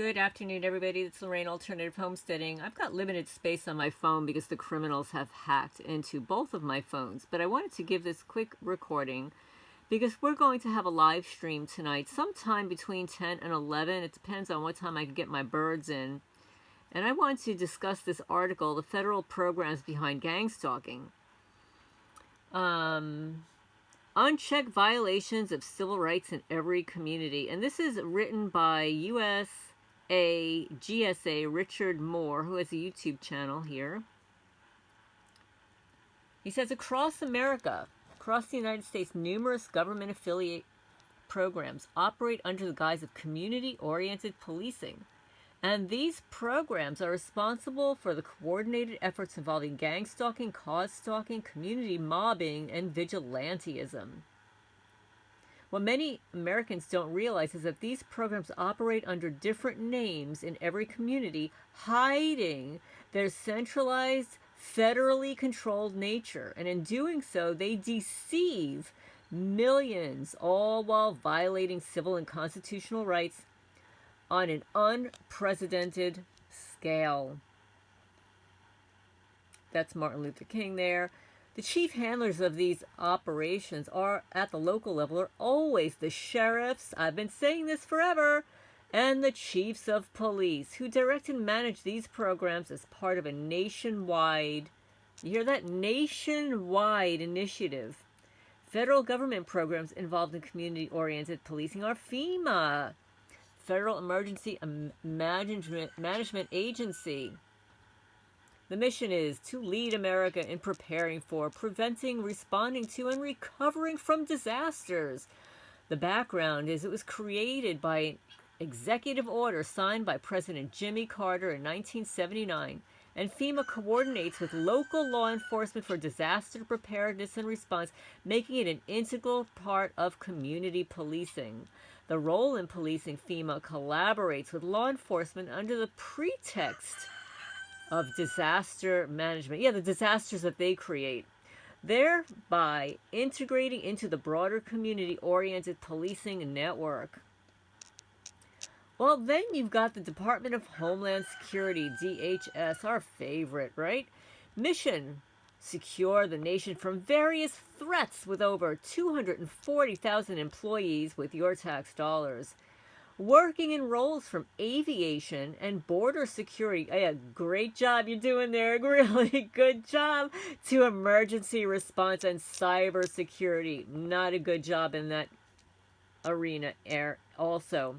Good afternoon, everybody. It's Lorraine, Alternative Homesteading. I've got limited space on my phone because the criminals have hacked into both of my phones, but I wanted to give this quick recording because we're going to have a live stream tonight, sometime between 10 and 11. It depends on what time I can get my birds in. And I want to discuss this article, The Federal Programs Behind Gang Stalking. Unchecked violations of civil rights in every community. And this is written by USAGSA Richard Moore, who has a YouTube channel here. He says, across America, across the United States, numerous government affiliate programs operate under the guise of community-oriented policing. And these programs are responsible for the coordinated efforts involving gang stalking, cause stalking, community mobbing, and vigilantism. What many Americans don't realize is that these programs operate under different names in every community, hiding their centralized, federally controlled nature. And in doing so, they deceive millions, all while violating civil and constitutional rights on an unprecedented scale. That's Martin Luther King there. The chief handlers of these operations are, at the local level, are always the sheriffs, I've been saying this forever, and the chiefs of police, who direct and manage these programs as part of a nationwide, you hear that? Nationwide initiative. Federal government programs involved in community-oriented policing are FEMA, Federal Emergency Management Agency. The mission is to lead America in preparing for, preventing, responding to, and recovering from disasters. The background is it was created by an executive order signed by President Jimmy Carter in 1979, and FEMA coordinates with local law enforcement for disaster preparedness and response, making it an integral part of community policing. The role in policing, FEMA collaborates with law enforcement under the pretext of disaster management. Yeah, the disasters that they create, thereby integrating into the broader community-oriented policing network. Well, then you've got the Department of Homeland Security, DHS, our favorite, right? Mission: secure the nation from various threats with over 240,000 employees with your tax dollars. Working in roles from aviation and border security. Yeah, great job you're doing there. Really good job. To emergency response and cyber security. Not a good job in that arena also.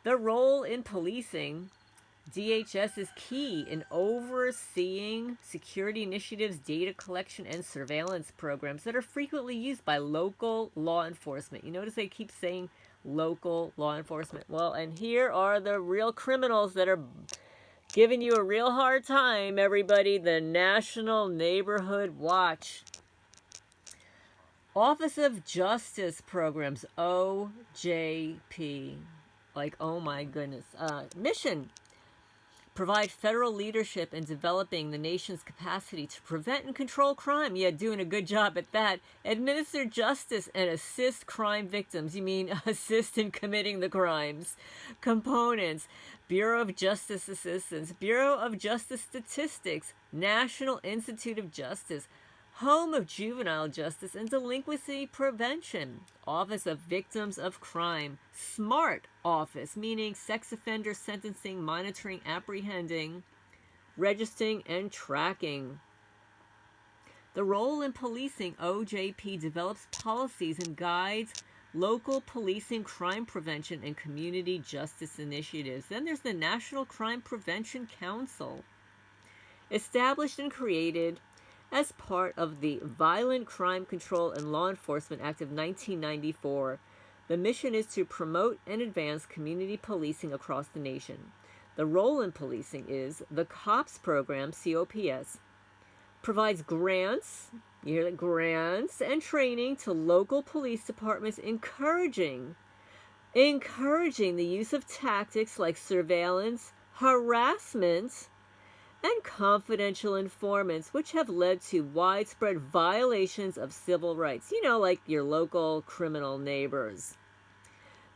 The role in policing, DHS is key in overseeing security initiatives, data collection, and surveillance programs that are frequently used by local law enforcement. You notice they keep saying local law enforcement. Well, and here are the real criminals that are giving you a real hard time, everybody. The National Neighborhood Watch. Office of Justice Programs, OJP. Like, oh my goodness. Mission: provide federal leadership in developing the nation's capacity to prevent and control crime. Yeah, doing a good job at that. Administer justice and assist crime victims. You mean assist in committing the crimes. Components: Bureau of Justice Assistance, Bureau of Justice Statistics, National Institute of Justice, Home of Juvenile Justice and Delinquency Prevention, Office of Victims of Crime, SMART Office, meaning Sex Offender Sentencing, Monitoring, Apprehending, Registering, and Tracking. The role in policing, OJP develops policies and guides local policing, crime prevention, and community justice initiatives. Then there's the National Crime Prevention Council, established and created as part of the Violent Crime Control and Law Enforcement Act of 1994. The mission is to promote and advance community policing across the nation. The role in policing is the COPS program, COPS, provides grants, you hear that, grants and training to local police departments, encouraging the use of tactics like surveillance, harassment, and confidential informants, which have led to widespread violations of civil rights, like your local criminal neighbors.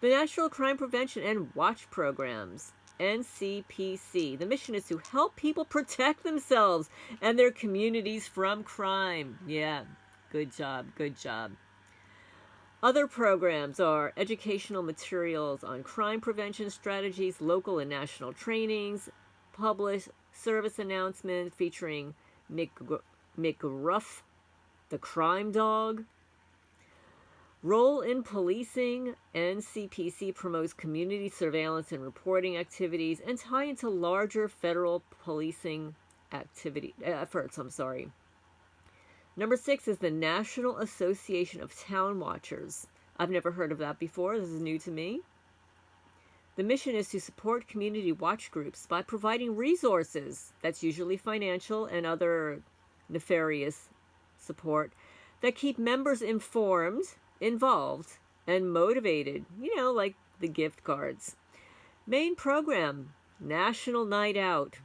The National Crime Prevention and Watch Programs, NCPC. The mission is to help people protect themselves and their communities from crime. Yeah, good job, good job. Other programs are educational materials on crime prevention strategies, local and national trainings, public service announcements featuring McGruff, the crime dog. Role in policing. NCPC promotes community surveillance and reporting activities and tie into larger federal policing efforts. Number 6 is the National Association of Town Watchers. I've never heard of that before. This is new to me. The mission is to support community watch groups by providing resources, that's usually financial and other nefarious support, that keep members informed, involved, and motivated, like the gift cards. Main program, National Night Out,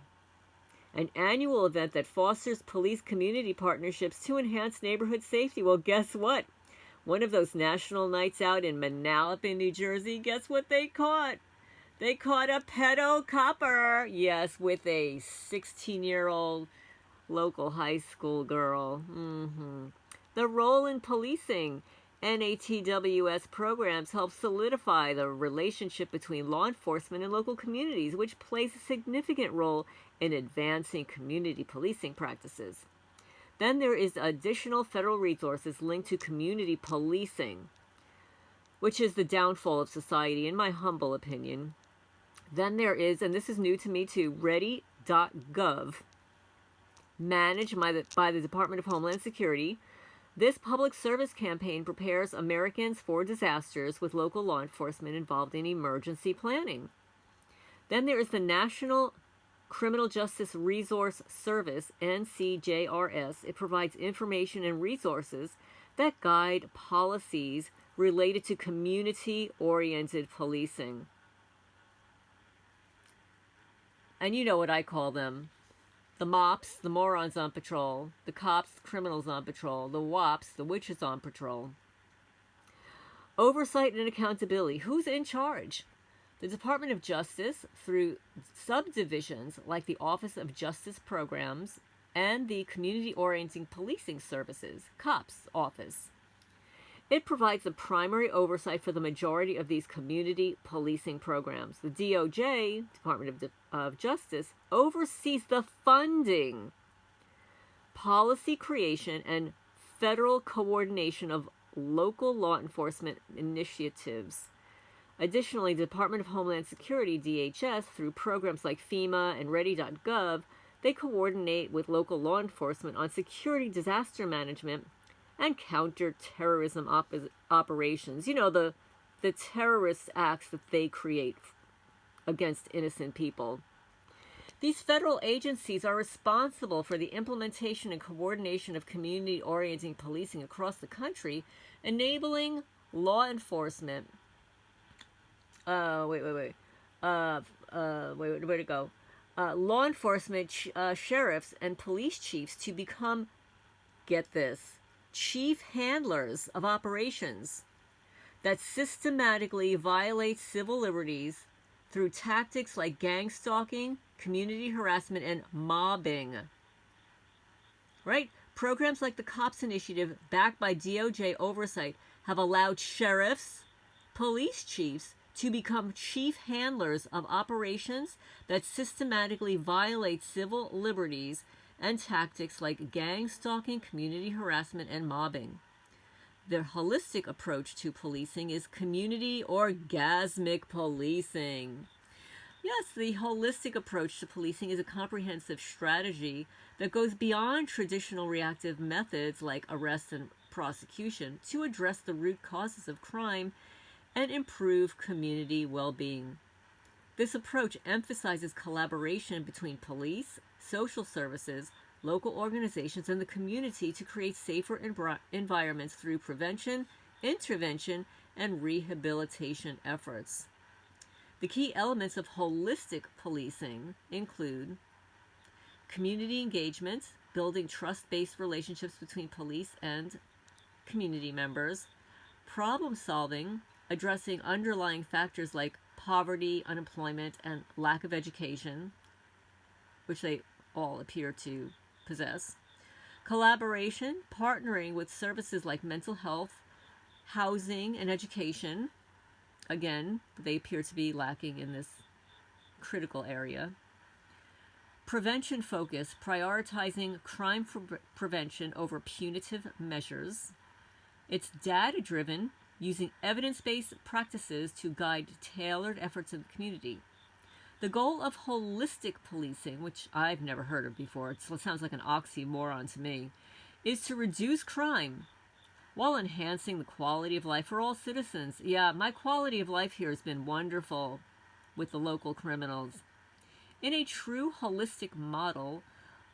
an annual event that fosters police community partnerships to enhance neighborhood safety. Well, guess what? One of those national nights out in Manalapan, New Jersey, guess what they caught? They caught a pedo copper. Yes, with a 16-year-old local high school girl. The role in policing. NATWS programs help solidify the relationship between law enforcement and local communities, which plays a significant role in advancing community policing practices. Then there is additional federal resources linked to community policing, which is the downfall of society, in my humble opinion. Then there is, and this is new to me too, ready.gov, managed by the Department of Homeland Security. This public service campaign prepares Americans for disasters with local law enforcement involved in emergency planning. Then there is the National Criminal Justice Resource Service, NCJRS. It provides information and resources that guide policies related to community-oriented policing. And you know what I call them. The mops, the morons on patrol. The cops, the criminals on patrol. The wops, the witches on patrol. Oversight and accountability. Who's in charge? The Department of Justice, through subdivisions like the Office of Justice Programs and the Community Orienting Policing Services, COPS office. It provides the primary oversight for the majority of these community policing programs. The DOJ, Department of Justice, oversees the funding, policy creation, and federal coordination of local law enforcement initiatives. Additionally, the Department of Homeland Security, DHS, through programs like FEMA and Ready.gov, they coordinate with local law enforcement on security disaster management and counter-terrorism operations. The terrorist acts that they create against innocent people. These federal agencies are responsible for the implementation and coordination of community-orienting policing across the country, enabling law enforcement. Law enforcement, sheriffs, and police chiefs to become, get this, chief handlers of operations that systematically violate civil liberties through tactics like gang stalking, community harassment, and mobbing. Right? Programs like the COPS Initiative, backed by DOJ oversight, have allowed sheriffs, police chiefs, to become chief handlers of operations that systematically violate civil liberties and tactics like gang stalking, community harassment, and mobbing. Their holistic approach to policing is community orgasmic policing. Yes, the holistic approach to policing is a comprehensive strategy that goes beyond traditional reactive methods like arrest and prosecution to address the root causes of crime and improve community well-being. This approach emphasizes collaboration between police, social services, local organizations, and the community to create safer environments through prevention, intervention, and rehabilitation efforts. The key elements of holistic policing include community engagement, building trust-based relationships between police and community members, problem solving, addressing underlying factors like poverty, unemployment, and lack of education, which they all appear to possess. Collaboration, partnering with services like mental health, housing, and education. Again, they appear to be lacking in this critical area. Prevention focus, prioritizing crime prevention over punitive measures. It's data driven, using evidence based practices to guide tailored efforts in the community. The goal of holistic policing, which I've never heard of before, it sounds like an oxymoron to me, is to reduce crime while enhancing the quality of life for all citizens. Yeah, my quality of life here has been wonderful with the local criminals. In a true holistic model,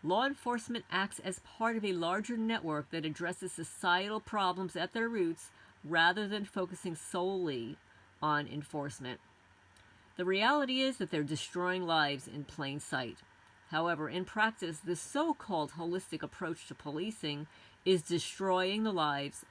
law enforcement acts as part of a larger network that addresses societal problems at their roots rather than focusing solely on enforcement. The reality is that they're destroying lives in plain sight. However, in practice, this so-called holistic approach to policing is destroying the lives